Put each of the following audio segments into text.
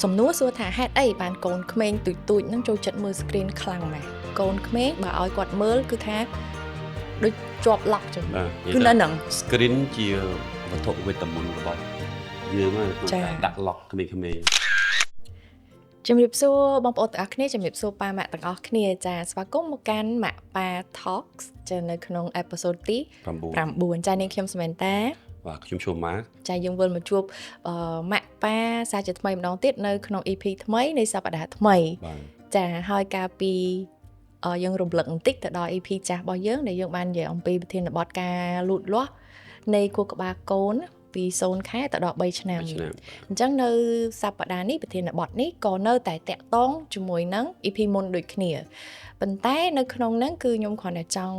សំណួរសួរថាហេតុអីបានកូនក្មេងទូចៗហ្នឹងចូលចិត្តមើល screen ខ្លាំងម៉េចកូនក្មេងបើឲ្យគាត់មើលគឺថាដូចជាប់ lock ចឹងគឺនៅហ្នឹង screen ជាវត្ថុវិតមុនរបស់យើងហ្នឹងការដាក់ lock ក្មេងៗជំរាបសួរបងប្អូនទាំងអស់គ្នាជំរាបសួរប៉ាម៉ាក់ទាំងអស់គ្នាចាស្វាគមន៍មកកាន់ម៉ាក់ប៉ា Talks ចានៅក្នុង episode ទី9ចានាងខ្ញុំសមែនតាបាទខ្ញុំឈ្មោះម៉ាក់ចាយើងវិលមកជួបម៉ាក់ប៉ាសាជាថ្មីម្ដងទៀតនៅក្នុង EP ថ្មីនៃសប្តាហ៍ថ្មីចាហើយកាលពីយើងរំលឹកបន្តិចទៅដល់ EP ចាស់របស់យើងដែលយើងបាននិយាយអំពីប្រធានបទការលូតលាស់នៃខួរក្បាលកូនពី0ខែទៅដល់3ឆ្នាំអញ្ចឹងនៅសប្តាហ៍នេះប្រធានបទនេះក៏នៅតែតាក់ទងជាមួយនឹង EP មុនដូចគ្នាប៉ុន្តែនៅក្នុងហ្នឹងគឺខ្ញុំគ្រាន់តែចង់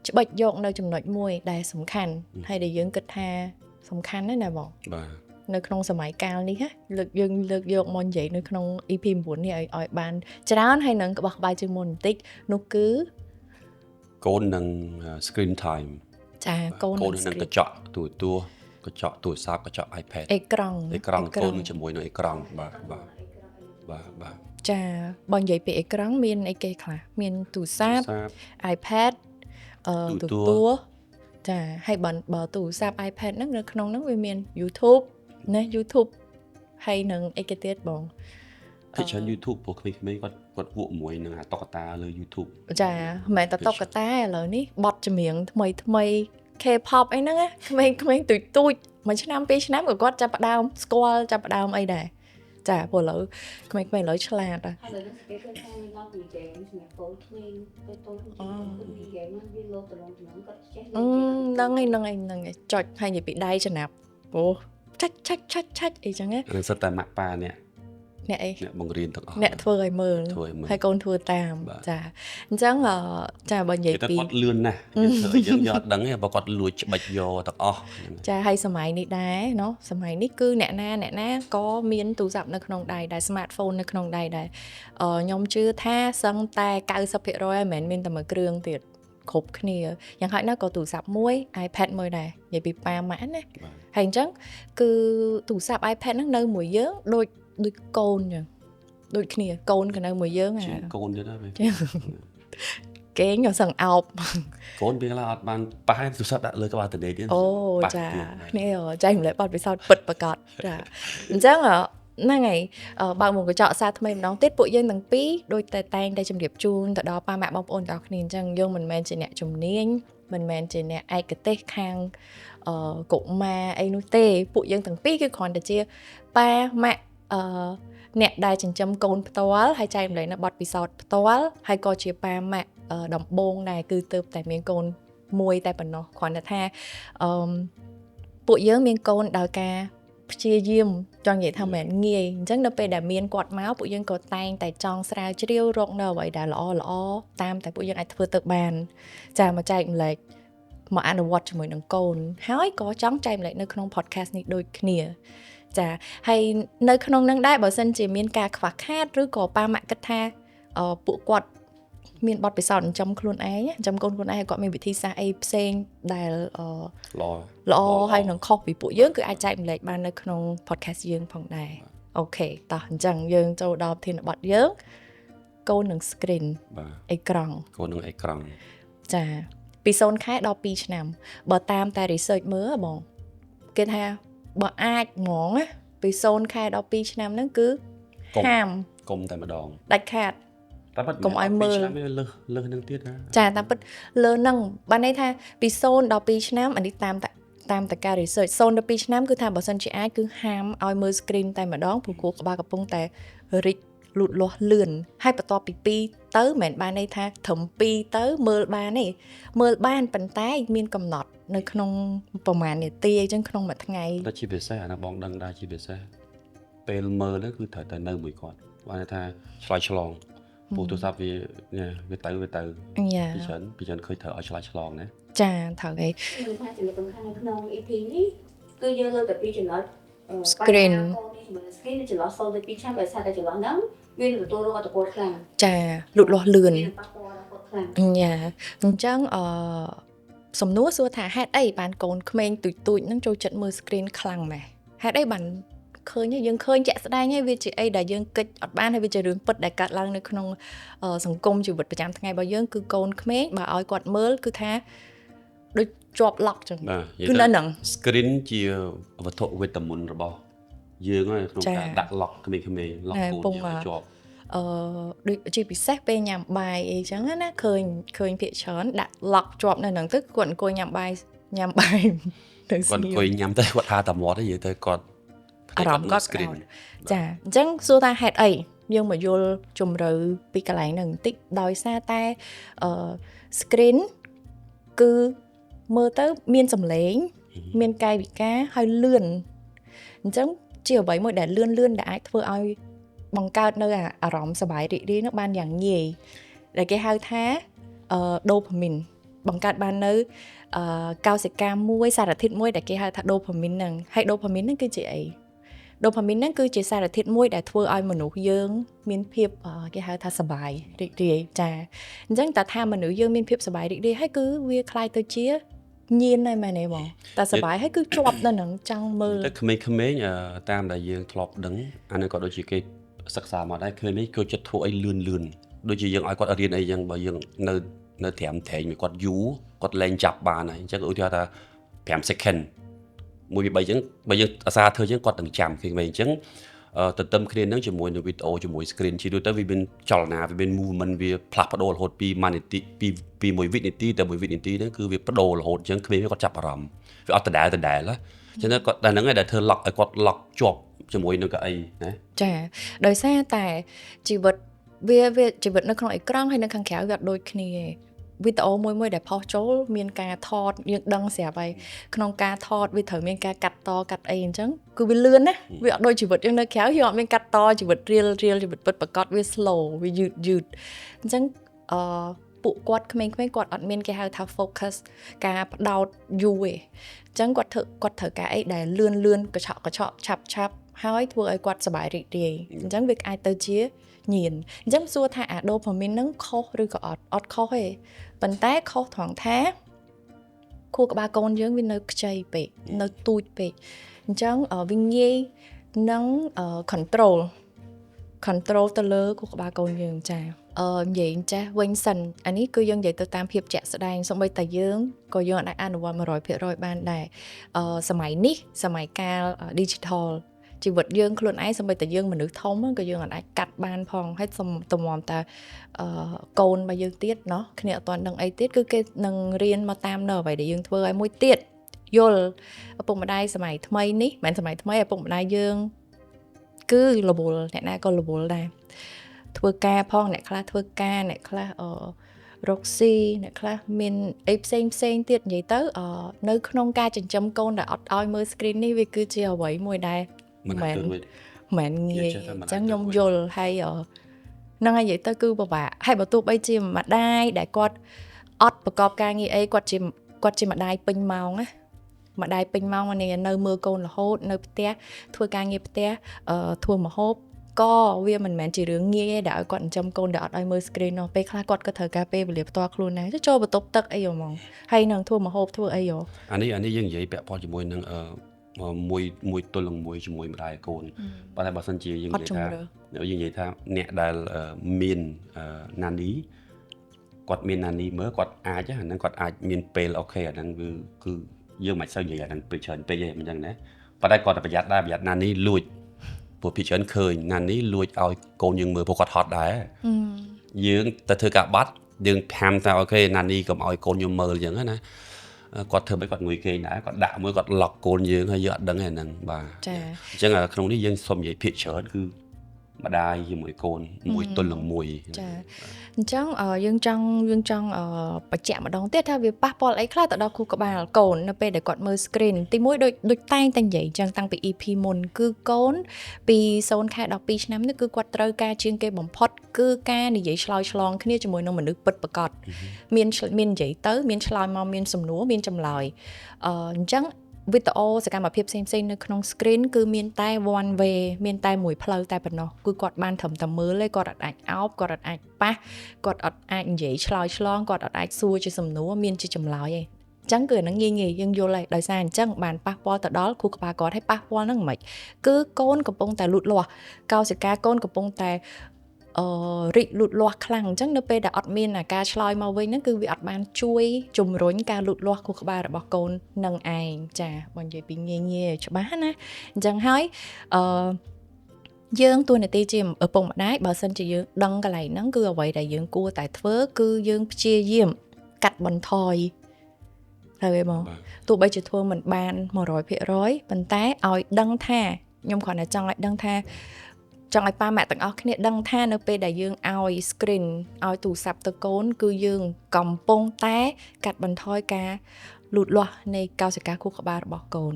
ច្បិចយកនៅចំណុចមួយដែលសំខាន់ហើយដែលយើងគិតថាសំខាន់ណាស់បងបាទនៅក្នុងសម័យកាលនេះលើកយកមកនិយាយនៅក្នុង EP 9នេះឲ្យបានច្រើនហើយនឹងក្បោះក្បាយជាងមុនបន្តិចនោះគឺកូននឹង screen time ចាកូននឹងកញ្ចក់កញ្ចក់ទូរស័ព្ទកញ្ចក់ iPad អេក្រង់កូនជាមួយនឹងអេក្រង់បាទចាបើនិយាយពីអេក្រង់មានអីគេខ្លះមានទូរស័ព្ទ iPad ទូរទស្សន៍ចាហើយបើទូរស័ព្ទ iPad ហ្នឹងនៅក្នុងហ្នឹងវាមាន YouTube ណា YouTube ហើយនឹងអីគេទៀតបងពីច្រើន YouTube ពួកក្មេងៗគាត់វក់មួយនឹងតុក្កតាលើ YouTube ចាមិនមែនតែតុក្កតាឥឡូវនេះបទចម្រៀងថ្មី K-pop អីហ្នឹងក្មេងៗទូចមួយឆ្នាំ2ឆ្នាំក៏គាត់ចាប់ផ្ដើមស្គាល់ចាប់ផ្ដើមអីដែរចាព្រោះឥឡូវក្មេងៗឥឡូវឆ្លាតហើយឥឡូវគេឃើញថាមានដល់ពីហ្គេមសម្រាប់កូនក្មេងទៅតូចពីហ្គេមហ្នឹងវាលោតត្រង់គាត់ចេះហ្នឹងឯងចុចហើយនិយាយពីដៃចំណាប់អូឆាច់អីចឹងណាហ្នឹងសិតតែម៉ាក់ប៉ាអ្នកអីអ្នកបង្រៀនទាំងអស់អ្នកធ្វើឲ្យមើលហើយកូនធ្វើតាមចាអញ្ចឹងចាបើនិយាយពីគាត់លឿនណាស់យើងយកអត់ដឹងទេបើគាត់លួចច្បិចយកទាំងអស់ចាហើយសម័យនេះដែរណោះសម័យនេះគឺអ្នកណាក៏មានទូរស័ព្ទនៅក្នុងដៃដែរ smartphone នៅក្នុងដៃដែរខ្ញុំជឿថាសឹងតែ 90% ហើយមិនមែនមានតែមួយគ្រឿងទៀតគ្រប់គ្នាយ៉ាងហោចណាស់ក៏ទូរស័ព្ទមួយ iPad មួយដែរនិយាយពីប៉ាម៉ាក់ណាហើយអញ្ចឹងគឺទូរស័ព្ទ iPad ហ្នឹងនៅមួយយើងដូចកូនចឹងដូចគ្នាកូនក៏នៅមួយយើងកូនទៀតហើយគេងសឹងអោបកូនវាឡើយអត់បានប៉ះទូរស័ព្ទដាក់លើក្បាលតនេទៀតអូចាគ្នាចែកម្លែកបទពិសោធន៍ពិតប្រាកដចាអញ្ចឹងហ្នឹងហើយបើកមុខកញ្ចក់សារថ្មីម្ដងទៀតពួកយើងទាំងពីរដូចតែតែងតែជម្រាបជូនទៅដល់ប៉ាម៉ាក់បងប្អូនទាំងអស់គ្នាអញ្ចឹងយើងមិនមែនជាអ្នកជំនាញមិនមែនជាអ្នកឯកទេសខាងកុមារអីនោះទេពួកយើងទាំងពីរគឺគ្រាន់តែជាប៉ាម៉ាក់អ្នកដែលចិញ្ចឹមកូនផ្ទាល់ហើយចែករំលែកនៅបទពិសោធន៍ផ្ទាល់ហើយក៏ជាប៉ាម៉ាក់ដំបងដែរគឺទើបតែមានកូនមួយតែប៉ុណ្ណោះគ្រាន់តែថាពួកយើងមានកូនដោយការព្យាយាមចង់និយាយថាមិនងាយអញ្ចឹងនៅពេលដែលមានគាត់មកពួកយើងក៏តែងតែចង់ស្រាវជ្រាវរកនៅអ្វីដែលល្អតាមតែពួកយើងអាចធ្វើទៅបានចាមកចែកម្លែកមកអនុវត្តជាមួយនឹងកូនហើយក៏ចង់ចែកម្លែកនៅក្នុង podcast នេះដូចគ្នាចាហើយនៅក្នុងនឹងដែរបើសិនជាមានការខ្វះខាតឬក៏ប៉ាម៉ាក់គិតថាពួកគាត់មានបទពិសោធន៍ចិញ្ចឹមខ្លួនឯងចិញ្ចឹមកូនខ្លួនឯងគាត់មានវិធីសាស្ត្រអីផ្សេងដែលល្អហើយនឹងខុសពីពួកយើងគឺអាចចែកម្លែកបាននៅក្នុង podcast យើងផងដែរអូខេតោះអញ្ចឹងយើងចូលដល់ប្រធានបទយើងកូននឹង screen អេក្រង់កូននឹងអេក្រង់ចាពី0ខែដល់2ឆ្នាំបើតាមតែ research មើលបងគេថាបើអាចហ្មងណាពី0ខែដល់2ឆ្នាំហ្នឹងគឺហាមកុំតែម្ដងដាច់ខាតតែប៉ិតកុំឲ្យមើលលើសនឹងទៀតណាចាតែប៉ិតលើនឹងបានន័យថាពី0ដល់2ឆ្នាំអានេះតាមតការ research 0ដល់2ឆ្នាំគឺថាបើសិនជាអាចគឺហាមឲ្យមើល screen តែម្ដងព្រោះគូក្បាលកំពុងតែរីកលូតលាស់លឿនហើយបន្ទាប់ពី2ទៅមិនបានន័យថាត្រឹម2ទៅមើលបានទេមើលបានប៉ុន្តែមានកំណត់នៅក្នុងប្រហែលនាទីអញ្ចឹងក្នុងមួយថ្ងៃតែជាពិសេសអានោះបងដឹងដែរជាពិសេសពេលមើលគឺត្រូវតែនៅមួយគាត់បានថាឆ្លើយឆ្លងពូទូរស័ព្ទវាទៅពីច្រើនឃើញត្រូវឲ្យឆ្លើយឆ្លងណាចាត្រូវហីគឺថាចំណុចសំខាន់នៅក្នុង EP នេះគឺយើងលើកតែពីចំណុច screen ចន្លោះ0ទៅ2ឆ្នាំដោយសារតែចន្លោះហ្នឹងវាទទួលរងអត្តពលខ្លាំងចាលូតលាស់លឿនយ៉ាអញ្ចឹងសំណួរសួរថាហេតុអីបានកូនក្មេងទូចហ្នឹងចូលចិត្តមើល screen ខ្លាំងម៉េះហេតុអីបាន khơi nhá dương khơi chạy đai nhá vì chị ấy đã dương kịch ở ban hay vì chị đường bật đại cát lăng nơi không sòng công chịu vậtประจำ ថ្ងៃ bao dương cứ côn khmé bà ơi quạt mớ cứ tha đôi chọp lọc chẳng cứ nên nặng screen ជាវត្ថុវេទមន្តរបស់យើងហើយក្នុងការដាក់ឡុកក្មេងៗឡុកកូនយើងជាប់ដូចជាពិសេសពេលញ៉ាំបាយអីចឹងណាឃើញភាគច្រើនដាក់ឡុកជាប់នៅហ្នឹងទៅគាត់អង្គុយញ៉ាំបាយទៅស្ងៀមគាត់អង្គុយញ៉ាំទៅគាត់ថាតែមាត់ទេនិយាយទៅគាត់អារម្មណ៍គាត់ screen ចាអញ្ចឹងសួរថាហេតុអីយើងមកយល់ជំរឿពីកន្លែងហ្នឹងបន្តិចដោយសារតែscreen គឺមើលទៅមានសម្លេងមានកាយវិការហើយលឿនអញ្ចឹងជាអ្វីមួយដែលលឿនដែលអាចធ្វើឲ្យបង្កើតនៅអារម្មណ៍សប្បាយរីករាយនោះបានយ៉ាងងាយដែលគេហៅថាដូផាមីនបង្កើតបាននៅកោសិកាមួយសារធាតុមួយដែលគេហៅថាដូផាមីនហ្នឹងហើយដូផាមីនហ្នឹងគឺជាអីដូផាមីនហ្នឹងគឺជាសារធាតុមួយដែលធ្វើឲ្យមនុស្សយើងមានភាពគេហៅថាសប្បាយរីករាយចាអញ្ចឹងតើថាមនុស្សយើងមានភាពសប្បាយរីករាយហើយគឺវាคล้ายទៅជាញៀនហើយមែនទេបងតែសប្បាយហើយគឺជាប់នៅនឹងចង់មើលតែក្មេងៗតាមដែលយើងធ្លាប់ដឹងអានេះក៏ដូចជាគេសិក្សាមកដែរឃើញនេះគឺចិត្តធ្វើអីលឿនដូចជាយើងឲ្យគាត់រៀនអីចឹងបើយើងនៅត្រាំត្រែងមួយគាត់យូរគាត់លែងចាប់បានហើយអញ្ចឹងឧទាហរណ៍ថា5 second 1 2 3ចឹងបើយើងអាសាធ្វើចឹងគាត់នឹងចាំឃើញវិញអញ្ចឹងទន្ទឹមគ្នានឹងជាមួយនឹងវីដេអូជាមួយ screen ជាដូចទៅវាមានចលនាវាមាន movement វាផ្លាស់ប្ដូររហូតពី1នាទីពី1វិនាទីទៅ1វិនាទីហ្នឹងគឺវាប្ដូររហូតអញ្ចឹងក្មេងគាត់ចាប់អារម្មណ៍វាអត់ដដែលណាអញ្ចឹងគាត់តែហ្នឹងឯងដែលធ្វើ lock ឲ្យគាត់ lock ជាប់ជាមួយនឹងកៅអីណាចាដោយសារតែជីវិតវាជីវិតនៅក្នុងអេក្រង់ហើយនៅខាងក្រៅវាអត់ដូចគ្នាវីដេអូមួយដែលផុសចូលមានការថតយើងដឹងស្រាប់ហើយក្នុងការថតវាត្រូវមានការកាត់តកាត់អីអញ្ចឹងគឺវាលឿនណាវាអត់ដូចជីវិតយើងនៅក្រៅយើងអត់មានកាត់តជីវិតរៀលជីវិតពិតប្រាកដវា slow វាយឺតអញ្ចឹងពួកគាត់ក្មេងៗគាត់អត់មានគេហៅថា focus ការផ្ដោតយូរទេអញ្ចឹងគាត់ត្រូវការអីដែលលឿនកញ្ឆក់ឆាប់ហើយធ្វើឲ្យគាត់សប្បាយរីករាយអញ្ចឹងវាអាចទៅជាញៀនអញ្ចឹងសួរថាអាដូផាមីនហ្នឹងខុសឬក៏អត់ខុសទេប៉ុន្តែខុសត្រង់ថាខួរក្បាលកូនយើងវានៅខ្ចីពេកនៅទូចពេកអញ្ចឹងវាងាយនឹង control ទៅលើខួរក្បាលកូនយើងចានិយាយចាស់វិញសិនអានេះគឺយើងនិយាយទៅតាមភាពជាក់ស្ដែងសូម្បីតែយើងក៏យើងអាចអនុវត្ត 100% បានដែរសម័យនេះសម័យកាល digital ជីវិតយើងខ្លួនឯងសូម្បីតែយើងមនុស្សធំក៏យើងអាចកាត់បានផងហើយទំមតាកូនរបស់យើងទៀតเนาะគ្នាអត់ទាន់ដឹងអីទៀតគឺគេនឹងរៀនមកតាមនៅអ្វីដែលយើងធ្វើឲ្យមួយទៀតយល់ឪពុកម្ដាយសម័យថ្មីនេះមិនមែនសម័យថ្មីឪពុកម្ដាយយើងគឺរវល់អ្នកណាក៏រវល់ដែរធ្វើការផងអ្នកខ្លះធ្វើការអ្នកខ្លះរកស៊ីអ្នកខ្លះមានអីផ្សេងទៀតនិយាយទៅនៅក្នុងការចិញ្ចឹមកូនដែលអត់ឲ្យមើល screen នេះវាគឺជាអ្វីមួយដែលមិនងាយអញ្ចឹងខ្ញុំយល់ហើយហ្នឹងហើយនិយាយទៅគឺពិបាកហើយបើទោះបីជាម្ដាយដែលគាត់អត់ប្រកបការងារអីគាត់ជាម្ដាយពេញម៉ោងណាម្ដាយពេញម៉ោងនេះនៅមើលកូនរហូតនៅផ្ទះធ្វើការងារផ្ទះធ្វើម្ហូបក៏វាមិនមែនជារឿងងាយដែរឲ្យគាត់ចិញ្ចឹមកូនដែលអត់ឲ្យមើល screen នោះពេលខ្លះគាត់ក៏ត្រូវការពេលវេលាផ្ទាល់ខ្លួនដែរចូលបន្ទប់ទឹកអីហ្មងហើយនឹងធ្វើម្ហូបធ្វើអីហ៎អានេះយើងនិយាយពាក់ព័ន្ធជាមួយនឹងមួយទល់នឹងមួយជាមួយម្ដាយកូនប៉ុន្តែបើសិនជាយើងនិយាយថាអ្នកដែលមានណានីគាត់មានណានីមើលគាត់អាចហ្នឹងគាត់អាចមានពេលអូខេអាហ្នឹងគឺយើងមិនសូវនិយាយអាហ្នឹងពេកច្រើនពេកទេអញ្ចឹងណាប៉ុន្តែគាត់តែប្រយ័ត្នណានីលួចព្រោះពីច្រើនឃើញណានីលួចឲ្យកូនយើងមើលព្រោះគាត់ហត់ដែរយើងទៅធ្វើការបាត់យើងហាមថាអូខេណានីកុំឲ្យកូនខ្ញុំមើលអញ្ចឹងណាគាត់ធ្វើមិនគាត់ងុយគេងដែរគាត់ដាក់មួយគាត់ឡុកកូនយើងហើយយើងអត់ដឹងទេហ្នឹងបាទចាអញ្ចឹងក្នុងនេះយើងសុំនិយាយភាគច្រើនគឺម្ដាយជាមួយកូនមួយទល់នឹងមួយចាអញ្ចឹងយើងចង់បញ្ជាក់ម្ដងទៀតថាវាប៉ះពាល់អីខ្លះទៅដល់ខួរក្បាលកូននៅពេលដែលគាត់មើល screen ទីមួយដូចតែងតែនិយាយអញ្ចឹងតាំងពី EP មុនគឺកូនពី0 ខែដល់2ឆ្នាំនេះគឺគាត់ត្រូវការជាងគេបំផុតគឺការនិយាយឆ្លើយឆ្លងគ្នាជាមួយនឹងមនុស្សពិតប្រាកដមាននិយាយទៅមានឆ្លើយមកមានសំណួរមានចម្លើយអញ្ចឹងវីដេអូសកម្មភាពផ្សេងៗនៅក្នុង screen គឺមានតែ one way មានតែមួយផ្លូវតែប៉ុណ្ណោះគឺគាត់បានត្រឹមតែមើលទេគាត់អាចអោបគាត់អាចប៉ះគាត់អាចនិយាយឆ្លើយឆ្លងគាត់អាចសួរជាសំណួរមានជាចម្លើយឯង ចឹងគឺអានឹងងាយយើងយល់ហើយដោយសារអញ្ចឹងបានប៉ះពាល់ទៅដល់ខួរក្បាលគាត់ហើយប៉ះពាល់ហ្នឹងមិនគឺកូនកំពុងតែលូតលាស់កោសិកាកូនកំពុងតែរីកលូតលាស់ខ្លាំងអញ្ចឹងនៅពេលដែលអត់មានការឆ្លើយមកវិញហ្នឹងគឺវាអត់បានជួយជំរុញការលូតលាស់ខួរក្បាលរបស់កូននឹងឯងចាបើនិយាយពីងាយច្បាស់ណាអញ្ចឹងហើយយើងតួនាទីជាឪពុកម្ដាយបើសិនជាយើងដឹងកន្លែងហ្នឹងគឺអ្វីដែលយើងគួរតែធ្វើគឺយើងព្យាយាមកាត់បន្ថយហើយមកទោះបីជាធ្វើមិនបាន 100% ប៉ុន្តែឲ្យដឹងថាខ្ញុំគ្រាន់តែចង់ឲ្យដឹងថាចង់ឲ្យប៉ាម៉ាក់ទាំងអស់គ្នាដឹងថានៅពេលដែលយើងឲ្យ screen ឲ្យទូរស័ព្ទទៅកូនគឺយើងកំពុងតែកាត់បន្ថយការលូតលាស់នៃកោសិកាខួរក្បាលរបស់កូន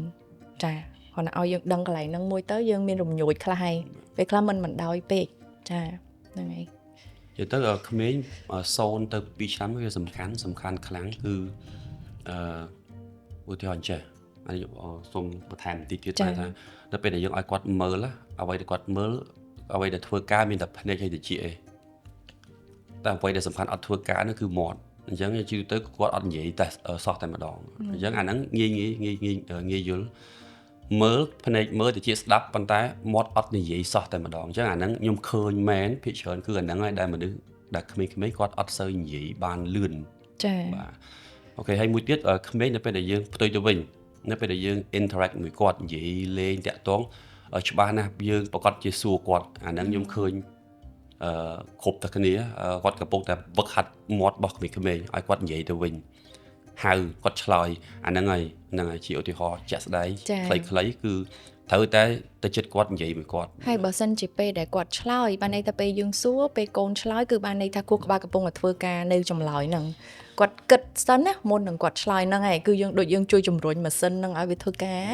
ចាគ្រាន់តែឲ្យយើងដឹងកន្លែងហ្នឹងមួយទៅយើងមានរំញួចខ្លះហើយពេលខ្លះមិនដោយពេកចាហ្នឹងហើយនិយាយទៅក្មេង0ទៅ2ឆ្នាំវាសំខាន់ខ្លាំងគឺឧទាហរណ៍ចេះហើយសូមបន្ថែមបន្តិចទៀតថានៅពេលដែលយើងឲ្យគាត់មើលអ្វីដែលគាត់មើលអ្វីដែលធ្វើការមានតែភ្នែកហើយតិចឯងតែអ្វីដែលសំខាន់អត់ធ្វើការនោះគឺមាត់អញ្ចឹងជឿទៅគាត់អត់និយាយតែសោះតែម្ដងអញ្ចឹងអាហ្នឹងងាយយល់មើលភ្នែកមើលតិចស្ដាប់ប៉ុន្តែមាត់អត់និយាយសោះតែម្ដងអញ្ចឹងអាហ្នឹងខ្ញុំឃើញមែនភាគច្រើនគឺអាហ្នឹងហើយដែលមនុស្សដែលក្មេងៗគាត់អត់សូវនិយាយបានលឿនចាបាទអូខេហើយមួយទៀតក្មេងនៅពេលដែលយើងផ្ទុយទៅវិញនៅពេលដែលយើង interact មួយគាត់និយាយលេងតាក់ទងច្បាស់ណាស់យើងប្រកាសជាសួរគាត់អាហ្នឹងខ្ញុំឃើញគ្រប់តែគ្នាគាត់កំពុងតែវឹកហាត់មាត់របស់ក្មេងៗឲ្យគាត់និយាយទៅវិញហៅគាត់ឆ្លើយអាហ្នឹងហើយជាឧទាហរណ៍ជាក់ស្ដែងខ្លីៗគឺត្រូវតែទៅចិត្តគាត់និយាយមួយគាត់ហើយបើសិនជាពេលដែលគាត់ឆ្លើយបានន័យថាពេលយើងសួរពេលកូនឆ្លើយគឺបានន័យថាខួរក្បាលកំពុងតែធ្វើការនៅចម្លើយហ្នឹងគាត់គិតសិនណាមុននឹងគាត់ឆ្លើយហ្នឹងហើយគឺយើងដូចយើងជួយជំរុញម៉ាស៊ីនហ្នឹងឲ្យវាធ្វើការ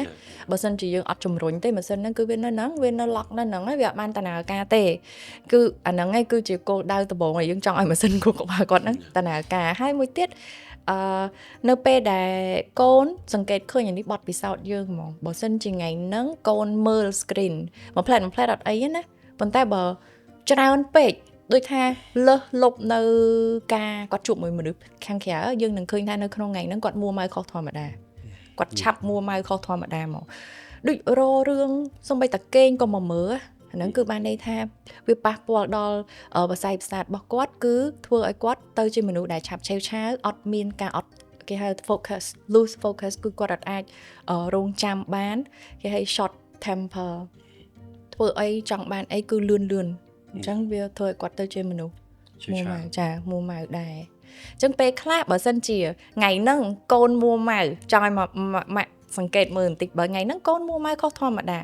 បើសិនជាយើងអត់ជំរុញទេម៉ាស៊ីនហ្នឹងគឺវានៅហ្នឹងវានៅ lock នៅហ្នឹងហើយវាអត់បានដំណើរការទេគឺអាហ្នឹងហើយគឺជាគោលដៅដំបូងដែលយើងចង់ឲ្យម៉ាស៊ីនខួរក្បាលគាត់ហ្នឹងដំណើរការហើយមួយទៀតនៅពេលដែលកូនសង្កេតឃើញនេះបទពិសោធន៍យើងហ្មងបើសិនជាថ្ងៃហ្នឹងកូនមើល screen មួយផ្លែតអត់អីណាប៉ុន្តែបើច្រើនពេកដូចថាលើសលប់នៅការគាត់ជួបមួយមនុស្សខាងក្រៅយើងនឹងឃើញថានៅក្នុងថ្ងៃហ្នឹងគាត់មួម៉ៅខុសធម្មតាគាត់ឆាប់មួម៉ៅខុសធម្មតាមកដូចររឿងសំបីតាគេងក៏មកមើលអាហ្នឹងគឺបានន័យថាវាប៉ះពាល់ដល់ប្រសាយប្រសាទរបស់គាត់គឺធ្វើឲ្យគាត់ទៅជាមនុស្សដែលឆាប់ឆេវឆាវអត់មានការអត់គេហៅ lose focus គឺគាត់អត់អាចរងចាំបានគេហៅ short temper ធ្វើអីចង់បានអីគឺលឿនអញ្ចឹងវាធ្វើឲ្យគាត់ទៅជាមនុស្សមួម៉ៅដែរអញ្ចឹងពេលខ្លះបើសិនជាថ្ងៃហ្នឹងកូនមួម៉ៅចង់ឲ្យម៉ាក់សង្កេតមើលបន្តិចបើថ្ងៃហ្នឹងកូនមួម៉ៅខុសធម្មតា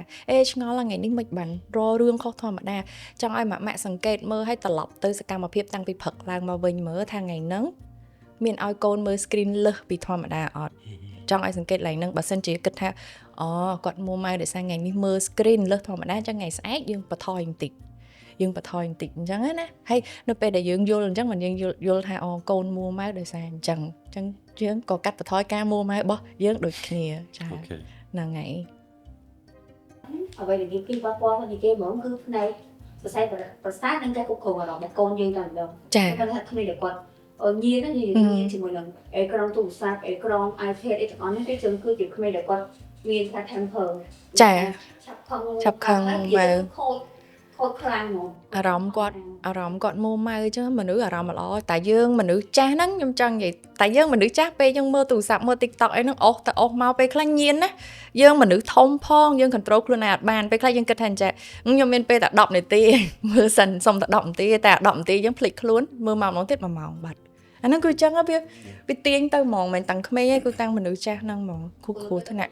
ឆ្ងល់ថ្ងៃនេះមិនបានររឿងខុសធម្មតាចង់ឲ្យម៉ាក់សង្កេតមើលឲ្យត្រឡប់ទៅសកម្មភាពតាំងពីព្រឹកឡើងមកវិញមើលថាថ្ងៃហ្នឹងមានឲ្យកូនមើល screen លើសពីធម្មតាអត់ចង់ឲ្យសង្កេតឡើងហ្នឹងបើសិនជាគិតថាគាត់មួម៉ៅដោយសារថ្ងៃនេះមើល screen លើសធម្មតាអញ្ចឹងថ្ងៃស្អែកយើងបន្ថយបន្តិចអញ្ចឹងណាហើយនៅពេលដែលយើងយល់អញ្ចឹងមិនយើងយល់ថាកូនមួម៉ៅដោយសារអញ្ចឹងយើងក៏កាត់បន្ថយការមួម៉ៅរបស់យើងដូចគ្នាចាហ្នឹងហើយអ្វីដែលនិយាយពីប៉ះពាល់ទៅគេហ្មងគឺផ្នែកសរសៃប្រសាទនិងការគ្រប់គ្រងអារម្មណ៍របស់កូនយើងតែម្ដងគាត់ថាគ្មានតែគាត់ញៀនហ្នឹងយើងជាមួយនឹងអេក្រង់ទូរស័ព្ទអេក្រង់ iPad អីទាំងអស់នេះគឺគឺជាក្មេងដែលគាត់មានការ temper ចាឆាប់ខឹងបើខូចខ្លាំងហ្មងអារម្មណ៍គាត់មួម៉ៅអញ្ចឹងមនុស្សអារម្មណ៍ល្អតែយើងមនុស្សចាស់ហ្នឹងខ្ញុំចង់និយាយតែយើងមនុស្សចាស់ពេលយើងមើលទូរស័ព្ទមើល TikTok អីហ្នឹងអស់មកពេលខ្លះញៀនណាយើងមនុស្សធំផងយើង control ខ្លួនឯងអត់បានពេលខ្លះយើងគិតថាអញ្ចឹងខ្ញុំមានពេលតែ10នាទីមើលសិនសុំតែ10នាទីតែ10នាទីយើងភ្លេចខ្លួនមើលមកម្ដងទៀត1ម៉ោងបាត់អាហ្នឹងគឺអញ្ចឹងវាទាញទៅហ្មងមិនតាំងក្មេងឯងគឺតាំងមនុស្សចាស់ហ្នឹងហ្មងគូថ្នាក់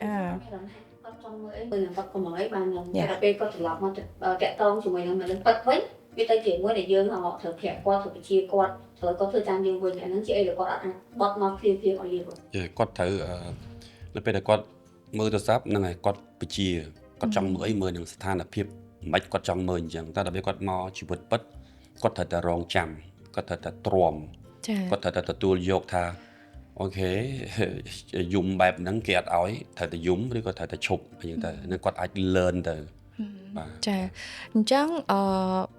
គាត់ចង់មើលអីពេលនឹងគាត់កំងអីបានខ្ញុំតែពេលគាត់ត្រឡប់មកតាក់តងជាមួយនឹងមនុស្សពិតវិញវាទៅជាមួយដែលយើងត្រូវប្រាប់គាត់ត្រូវបញ្ជាគាត់ត្រូវគាត់ធ្វើតាមយើងវិញអាហ្នឹងជាអីដែលគាត់អត់អាចបត់មកព្រាមឲ្យយើងគាត់ត្រូវនៅពេលដែលគាត់មើលទូរស័ព្ទហ្នឹងហើយគាត់បញ្ជាគាត់ចង់មើលអីមើលនឹងស្ថានភាពមិនគាត់ចង់មើលអញ្ចឹងតែដល់ពេលគាត់មកជីវិតពិតគាត់ត្រូវតែរងចាំគាត់ត្រូវតែទ្រាំគាត់ត្រូវតែទទួលយកថាអូខេយំបែបហ្នឹងគេអត់ឲ្យត្រូវតែយំឬក៏ត្រូវតែឈប់អញ្ចឹងទៅនឹងគាត់អាច learn ទៅបាទចាអញ្ចឹង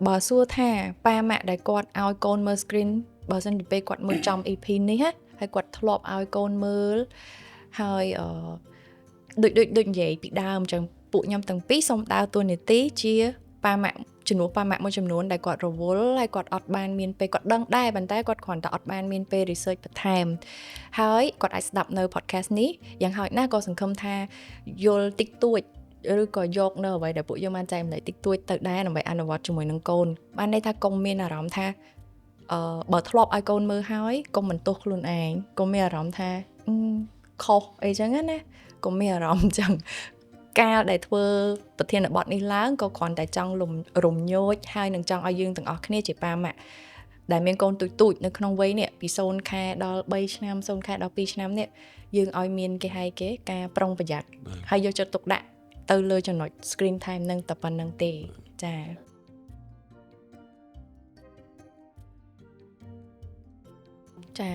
បើសួរថាប៉ាម៉ាក់ដែលគាត់ឲ្យកូនមើល screen បើសិនជាពេលគាត់មើលចំ EP នេះ ហើយគាត់ធ្លាប់ឲ្យកូនមើលហើយដូចនិយាយពីដើមអញ្ចឹងពួកខ្ញុំទាំងពីរសូមដើរតួនាទីជាប៉ាម៉ាក់ជំនួសប៉ាម៉ាក់មួយចំនួនដែលគាត់រវល់ហើយគាត់អត់បានមានពេលគាត់ដឹងដែរប៉ុន្តែគាត់គ្រាន់តែអត់បានមានពេល research បន្ថែមហើយគាត់អាចស្ដាប់នៅ podcast នេះយ៉ាងហោចណាស់ក៏សង្ឃឹមថាយល់តិចតួចឬក៏យកនៅអ្វីដែលពួកយើងបានចែករំលែកតិចតួចទៅដែរដើម្បីអនុវត្តជាមួយនឹងកូនបានន័យថាកុំមានអារម្មណ៍ថាបើធ្លាប់ឲ្យកូនមើលហើយកុំបន្ទោសខ្លួនឯងកុំមានអារម្មណ៍ថាខុសអីចឹងណាកុំមានអារម្មណ៍ចឹងកាលដែលធ្វើប្រធានបទនេះឡើងក៏គ្រាន់តែចង់រំញោចហើយនឹងចង់ឲ្យយើងទាំងអស់គ្នាជាប៉ាម៉ាក់ដែលមានកូនទូចនៅក្នុងវ័យនេះពី0ខែដល់3ឆ្នាំ0ខែដល់2ឆ្នាំនេះយើងឲ្យមានគេហៅគេការប្រុងប្រយ័ត្នហើយយកចិត្តទុកដាក់ទៅលើចំណុច screen time នឹងតែប៉ុណ្្នឹងទេចាចា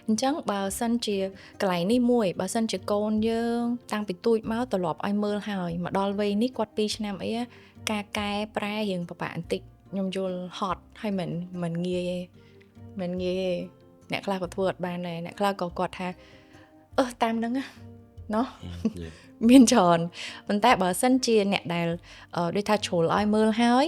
អញ្ចឹងបើសិនជាកន្លែងនេះមួយបើសិនជាកូនយើងតាំងពីទូចមកត្រឡប់ឲ្យមើលហើយមកដល់វ័យនេះគាត់2ឆ្នាំអីការកែប្រែរឿងពិបាកបន្តិចខ្ញុំយល់ហត់ហើយមិនងាយអ្នកខ្លះក៏ធ្វើអត់បានដែរអ្នកខ្លះក៏គាត់ថាតាមហ្នឹងណោះមានច្រើនប៉ុន្តែបើសិនជាអ្នកដែលដូចថាជ្រុលឲ្យមើលហើយ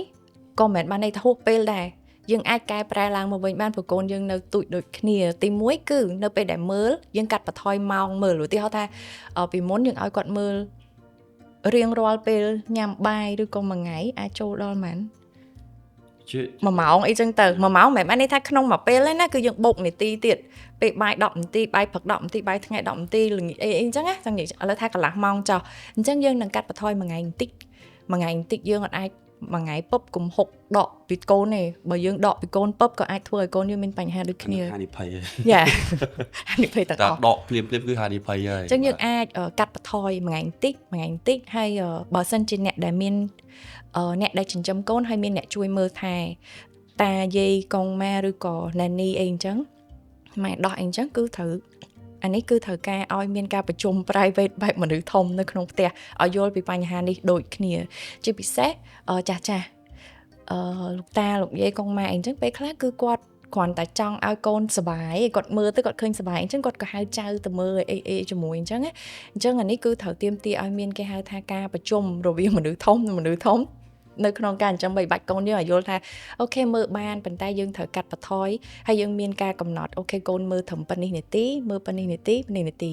ក៏មិនបានន័យថាហួសពេលដែរយើងអាចកែប្រែឡើងមកវិញបានព្រោះកូនយើងនៅទូចដូចគ្នាទី1គឺនៅពេលដែលមើលយើងកាត់បន្ថយម៉ោងមើលឧទាហរណ៍ថាពីមុនយើងឲ្យគាត់មើលរៀងរាល់ពេលញ៉ាំបាយឬក៏មួយថ្ងៃអាចចូលដល់ប៉ុន្មាន1ម៉ោងអីចឹងទៅ1ម៉ោងមិនបានន័យថាក្នុងមួយពេលទេណាគឺយើងបូកនាទីទៀតពេលបាយ10នាទីបាយព្រឹក10នាទីបាយថ្ងៃ10នាទីល្ងាចអីអញ្ចឹងណាចឹងនិយាយឥឡូវថាកន្លះម៉ោងចុះអញ្ចឹងយើងនឹងកាត់បន្ថយមួយថ្ងៃបន្តិចយើងអត់អាចមួយថ្ងៃពប់កុំហុកដកពីកូនទេបើយើងដកពីកូនពប់ក៏អាចធ្វើឲ្យកូនយើងមានបញ្ហាដូចគ្នាហានិភ័យយ៉ាហានិភ័យទាំងអស់ដកភ្លាមគឺហានិភ័យហើយអញ្ចឹងយើងអាចកាត់បន្ថយមួយថ្ងៃបន្តិចហើយបើសិនជាអ្នកដែលមានអ្នកដែលចិញ្ចឹមកូនហើយមានអ្នកជួយមើលថែតាយាយកងម៉ាឬក៏ណានីអីអញ្ចឹងម៉ែដោះអីអញ្ចឹងគឺត្រូវអានេះគឺត្រូវការឲ្យមានការប្រជុំ private បែបមនុស្សធំនៅក្នុងផ្ទះឲ្យយល់ពីបញ្ហានេះដូចគ្នាជាពិសេសចាស់លោកតាលោកយាយកងម៉ាអីអញ្ចឹងពេលខ្លះគឺគាត់គ្រាន់តែចង់ឲ្យកូនសុបាយគាត់មើលទៅគាត់ឃើញសុបាយអញ្ចឹងគាត់ក៏ហៅចៅទៅមើលអីជាមួយអញ្ចឹងអានេះគឺត្រូវទាមទារឲ្យមានគេហៅថាការប្រជុំរវាងមនុស្សធំនិងមនុស្សធំនៅក្នុងការចិញ្ចឹមបីបាច់កូនយើងឲ្យយល់ថាអូខេមើលបានប៉ុន្តែយើងត្រូវកាត់បន្ថយហើយយើងមានការកំណត់អូខេកូនមើលត្រឹមប៉ុណ្នេះនាទីមើលប៉ុណ្នេះនាទី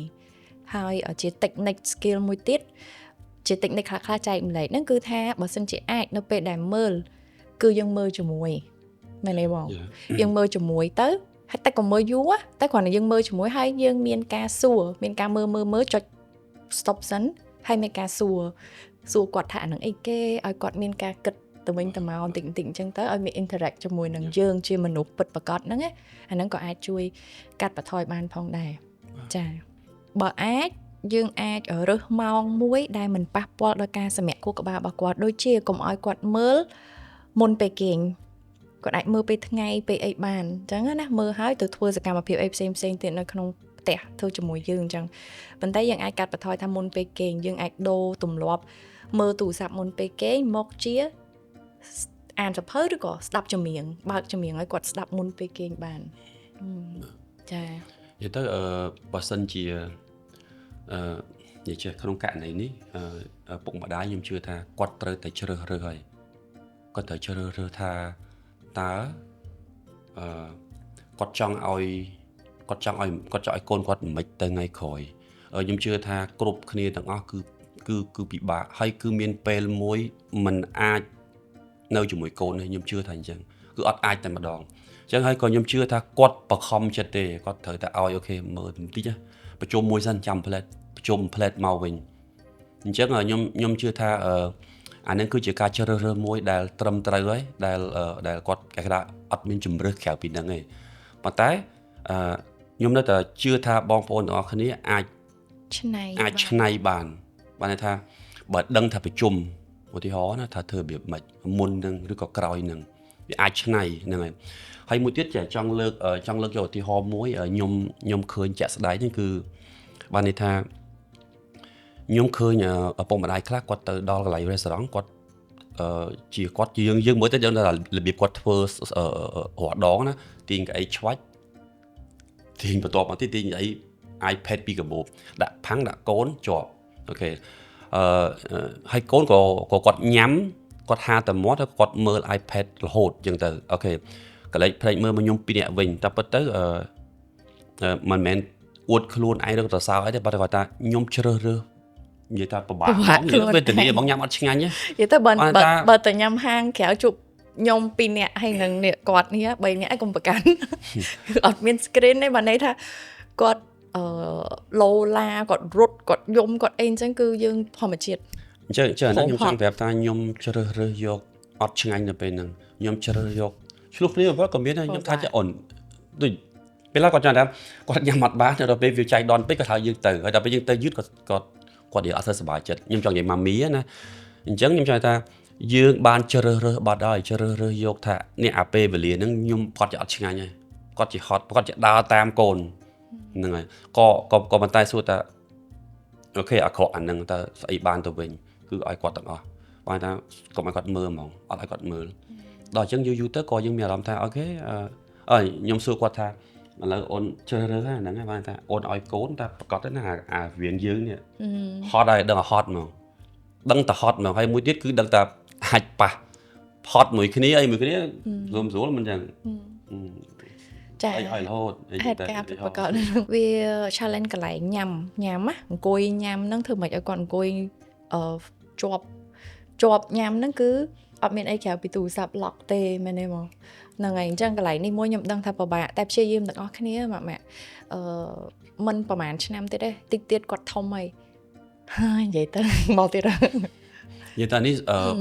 ហើយជា technique skill មួយទៀតជា technique ខ្លះចែកម្លែកហ្នឹងគឺថាបើសិនជាអាចនៅពេលដែលមើលគឺយើងមើលជាមួយមែនទេបងយើងមើលជាមួយទៅហើយតែក៏មើលយូរតែគ្រាន់តែយើងមើលជាមួយហើយយើងមានការសួរមានការមើលចុច stop សិនហើយមានការសួរគាត់ថាអានឹងអីគេឲ្យគាត់មានការគិតទៅវិញទៅមកបន្តិចអញ្ចឹងទៅឲ្យមាន interact ជាមួយនឹងយើងជាមនុស្សពិតប្រាកដហ្នឹងអាហ្នឹងក៏អាចជួយកាត់បន្ថយបានផងដែរចាបើអាចយើងអាចរើសម៉ោងមួយដែលមិនប៉ះពាល់ដល់ការសម្រាកខួរក្បាលរបស់គាត់ដូចជាកុំឲ្យគាត់មើលមុនពេលគេងគាត់អាចមើលពេលថ្ងៃពេលអីបានអញ្ចឹងណាមើលហើយទៅធ្វើសកម្មភាពអីផ្សេងទៀតនៅក្នុងផ្ទះធ្វើជាមួយយើងអញ្ចឹងប៉ុន្តែយើងអាចកាត់បន្ថយថាមុនពេលគេងយើងអាចដូរទម្លាប់មើលទូរស័ព្ទមុនពេលគេងមកជាអានសៀវភៅឬក៏ស្ដាប់ចម្រៀងបើកចម្រៀងឲ្យគាត់ស្ដាប់មុនពេលគេងបានចានិយាយទៅបើសិនជានិយាយចេះក្នុងករណីនេះពុកម្ដាយខ្ញុំជឿថាគាត់ត្រូវតែជ្រើសរើសហើយគាត់ត្រូវជ្រើសរើសថាតើគាត់ចង់ឲ្យកូនគាត់មិនទៅថ្ងៃក្រោយខ្ញុំជឿថាគ្រប់គ្នាទាំងអស់គឺពិបាកហើយគឺមានពេលមួយมันអាចនៅជាមួយកូនខ្ញុំជឿថាអញ្ចឹងគឺអត់អាចតែម្ដងអញ្ចឹងហើយក៏ខ្ញុំជឿថាគាត់បខំចិត្តទេគាត់ត្រូវតែឲ្យអូខេមើលបន្តិចប្រជុំមួយសិនចាំផ្លែតប្រជុំផ្លែតមកវិញអញ្ចឹងខ្ញុំជឿថាអានឹងគឺជាការជ្រើសរើសមួយដែលត្រឹមត្រូវហើយដែលគាត់គេថាអត់មានជំរើសក្រៅពីហ្នឹងទេប៉ុន្តែខ្ញុំនៅតែជឿថាបងប្អូនទាំងអស់គ្នាអាចឆ្នៃបានន័យថាបើដឹងថាប្រជុំឧទាហរណ៍ណាថាធ្វើរបៀបម៉េចមុននឹងឬក៏ក្រោយនឹងវាអាចឆ្នៃហ្នឹងហើយមួយទៀតចង់លើកយកឧទាហរណ៍មួយខ្ញុំឃើញជាក់ស្ដែងនេះគឺបានន័យថាខ្ញុំឃើញឪពុកម្ដាយខ្លះគាត់ទៅដល់កន្លែង restaurant គាត់ជាយើងមើលទៅយើងថារបៀបគាត់ធ្វើរហដងណាទាញកៅអីឆ្វាច់ ទាញបន្ទាប់មកទៀតទាញអី iPad ពីកាបូបដាក់ផាំងដាក់កូនជាប់អូខេហើយកូនក៏គាត់ញ៉ាំគាត់ហាតែមាត់ហើយគាត់មើល iPad រហូតអញ្ចឹងទៅអូខេកលេចភ្លេចមើលមកខ្ញុំ2នាក់វិញតែពិតទៅមិនមែនអួតខ្លួនឯងឬក៏សើអីទេបើគាត់ថាខ្ញុំជ្រើសរើសនិយាយថាពិបាកវេទនាបងញ៉ាំអត់ឆ្ងាញ់ទេនិយាយទៅបើតែញ៉ាំហាងក្រៅជប់ខ្ញុំ2នាក់ហើយនឹងនេះគាត់នេះ3នាក់ឯងកុំប្រកាន់អត់មាន screen ទេបើន័យថាគាត់ឡូឡាគាត់រត់គាត់យំគាត់អីអញ្ចឹងគឺយើងធម្មជាតិអញ្ចឹងខ្ញុំចង់ប្រាប់ថាខ្ញុំជ្រើសរើសយកអត់ឆ្ងាញ់នៅពេលហ្នឹងខ្ញុំជ្រើសយកឆ្លុះគ្នាក៏មានដែរខ្ញុំថាចេះអូនដូចពេលគាត់ចាំថាគាត់ញ៉ាំអត់បានដល់ពេលវាចៃដន្យពេកគាត់ហៅយើងទៅហើយដល់ពេលយើងទៅយឺតគាត់និយាយអត់សូវសប្បាយចិត្តខ្ញុំចង់និយាយម៉ាមីណាអញ្ចឹងខ្ញុំចង់ថាយើងបានជ្រើសរើសបាត់ហើយជ្រើសរើសយកថានេះអាពេលវេលាហ្នឹងខ្ញុំគាត់ចេះអត់ឆ្ងាញ់ហើយគាត់ចេះហត់គាត់ចេះដើរតាមកូនហ្នឹងហើយក៏ប៉ុន្តែសួរថាអូខេអាក្រក់អាហ្នឹងតើស្អីបានទៅវិញគឺឲ្យគាត់ទាំងអស់បានថាកុំឲ្យគាត់មើលហ្មងអត់ឲ្យគាត់មើលដល់អញ្ចឹងយូរទៅក៏យើងមានអារម្មណ៍ថាអូខេខ្ញុំសួរគាត់ថាឥឡូវអូនជ្រើសរើសហ្នឹងហើយបានថាអូនឲ្យកូនតែប្រកាសទៅណាអារៀនយើងនេះហត់ហើយដឹងតែហត់ហ្មងដឹងតែហត់ហ្មងហើយមួយទៀតគឺដឹងតែអាចប៉ះផត់មួយគ្នាអីមួយគ្នារួមស្រួលមិនចឹងចាឲ្យរហូតហេតុការណ៍ប្រកបវា challenge កន្លែងញ៉ាំអង្គុយញ៉ាំហ្នឹងធ្វើម៉េចឲ្យគាត់អង្គុយជាប់ញ៉ាំហ្នឹងគឺអត់មានអីក្រៅពីទូរស័ព្ទ lock ទេមែនទេមកហ្នឹងហើយអញ្ចឹងកន្លែងនេះមួយខ្ញុំដឹងថាពិបាកតែព្យាយាមទាំងអស់គ្នាម៉ាក់មិនប្រហែលឆ្នាំទៀតទេតិចទៀតគាត់ធំហើយនិយាយទៅមកទៀតនិយាយថានេះ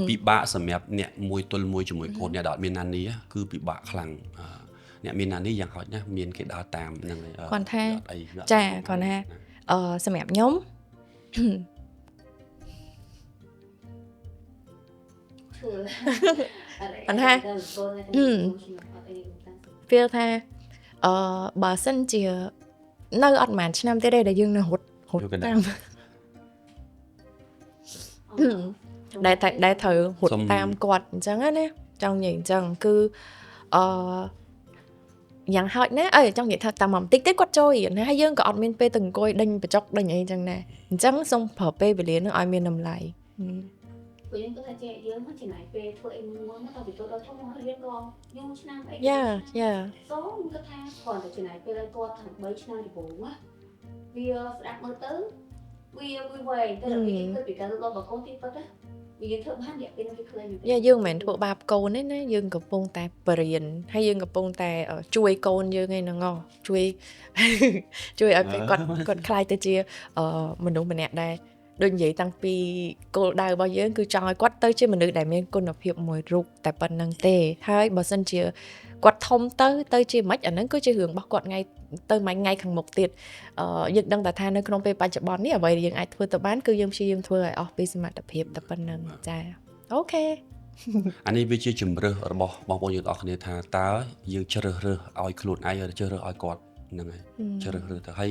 ពិបាកសម្រាប់អ្នកមួយទល់មួយជាមួយកូនអ្នកដែលអត់មានណានីគឺពិបាកខ្លាំងអ្នកមានណានីយ៉ាងហោចណាស់មានគេដើរតាមហ្នឹងហើយគាត់ថាចាគាត់ថាសម្រាប់ខ្ញុំគាត់ថាfeel ថាបើសិនជានៅអត់ប្រហែលឆ្នាំទៀតទេដែលយើងនៅរត់តាមដែលត្រូវរត់តាមគាត់អញ្ចឹងណាចង់និយាយអញ្ចឹងគឺយ៉ាងហោចណាស់ចង់និយាយថាតាមបន្តិចទៀតគាត់ចូលរៀនណាហើយយើងក៏អត់មានពេលទៅអង្គុយដេញបច្ចុកដេញអីអញ្ចឹងណាអញ្ចឹងសូមប្រើពេលវេលានឹងឲ្យមានតម្លៃពួកយើងគាត់ថាយើងមកចំណាយពេលធ្វើអីមួយមកដល់ពីទៅដល់ធំមករៀនក៏ខ្ញុំឆ្នាំអីយ៉ាសូមគាត់ថាគាត់ទៅចំណាយពេលឲ្យគាត់ទាំង3ឆ្នាំពីព្រោះណាវាស្ដាប់មើលទៅវាវែងទៅដល់វាគិតពីការរបស់បកូនទីពិតណាយើងធ្វើបានរយៈពេលនេះខ្លីយើងមិនមែនធ្វើបាបកូនទេណាយើងកំពុងតែបរៀនហើយយើងកំពុងតែជួយកូនយើងឯហ្នឹងជួយឲ្យគាត់ខ្លាយទៅជាមនុស្សម្នាក់ដែរដូចនិយាយតាំងពីគោលដៅរបស់យើងគឺចង់ឲ្យគាត់ទៅជាមនុស្សដែលមានគុណភាពមួយរូបតែប៉ុណ្្នឹងទេហើយបើសិនជាគាត់ធំទៅជាម៉េចអាហ្នឹងគឺជារឿងរបស់គាត់ថ្ងៃខាងមុខទៀតយើងដឹងតែថានៅក្នុងពេលបច្ចុប្បន្ននេះអ្វីដែលយើងអាចធ្វើទៅបានគឺយើងព្យាយាមធ្វើឲ្យអស់ពីសមត្ថភាពតែប៉ុណ្្នឹងចាអូខេអានេះវាជាជំរើសរបស់បងប្អូនយើងទាំងអស់គ្នាថាតើយើងជ្រើសរើសឲ្យខ្លួនឯងឬជ្រើសរើសឲ្យគាត់ហ្នឹងហើយជ្រើសរើសទៅហើយ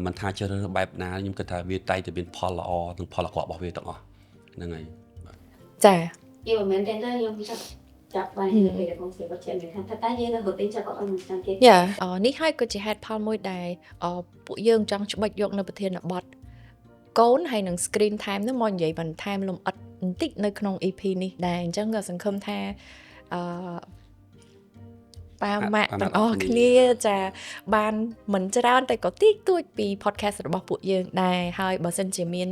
មិនថាជ្រើសរើសបែបណាខ្ញុំគិតថាវាតែតែមានផលល្អនិងផលអាក្រក់របស់វាទាំងអស់ហ្នឹងហើយចាយើងមិនមែនតែយើងចាប់បានពេលដែលបងស្រីគាត់ចេះមានថាតែយើងនៅរត់ទិញចាប់គាត់ឲ្យមួយឆ្នាំទៀតនេះហើយក៏ជាហេតុផលមួយដែលពួកយើងចង់ច្បិចយកនៅប្រធានបទកូនហើយនឹង screen time នោះមកនិយាយបន្ថែមលម្អិតបន្តិចនៅក្នុង EP នេះដែរអញ្ចឹងក៏សង្ឃឹមថាប៉ាម៉ាក់ទាំងអស់គ្នាចាបានមិនច្រើនតែក៏តិចតួចពី podcast របស់ពួកយើងដែរហើយបើសិនជាមាន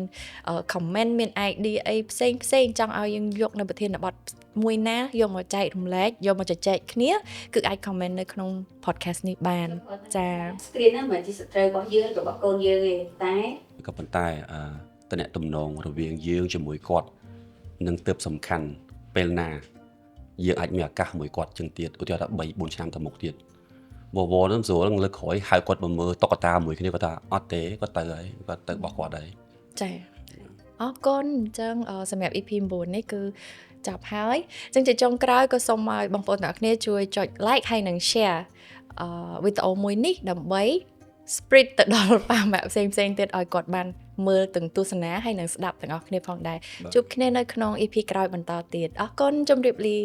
comment មាន idea អីផ្សេងចង់ឲ្យយើងយកនៅប្រធានបទមួយណាយកមកចែករំលែកយកមកជជែកគ្នាគឺអាច comment នៅក្នុង podcast នេះបានចា screen ហ្នឹងមិនជាសត្រូវរបស់យើងរបស់កូនយើងទេតែក៏ប៉ុន្តែតំណែងទំនងរវាងយើងជាមួយគាត់នឹងទើបសំខាន់ពេលណាយើងអាចមានឱកាសមួយគាត់ជាងទៀតឧទាហរណ៍ថា 3-4 ឆ្នាំទៅមុខទៀតវល់នឹងស្រួលលើកក្រោយហៅគាត់មកមើលតុក្កតាមួយគ្នាគាត់ថាអត់ទេគាត់ទៅហើយគាត់ទៅរបស់គាត់ហើយចាអរគុណអញ្ចឹងសម្រាប់ EP 9នេះគឺចាប់ហើយអញ្ចឹងជាចុងក្រោយក៏សូមឲ្យបងប្អូនទាំងអស់គ្នាជួយចុច like ហើយនិង share វីដេអូមួយនេះដើម្បី spread ទៅដល់ប៉ាម៉ាក់ផ្សេងទៀតឲ្យគាត់បានមើលទាំងទស្សនាហើយនិងស្ដាប់ទាំងអស់គ្នាផងដែរជួបគ្នានៅក្នុង EP ក្រោយបន្តទៀតអរគុណជម្រាបលា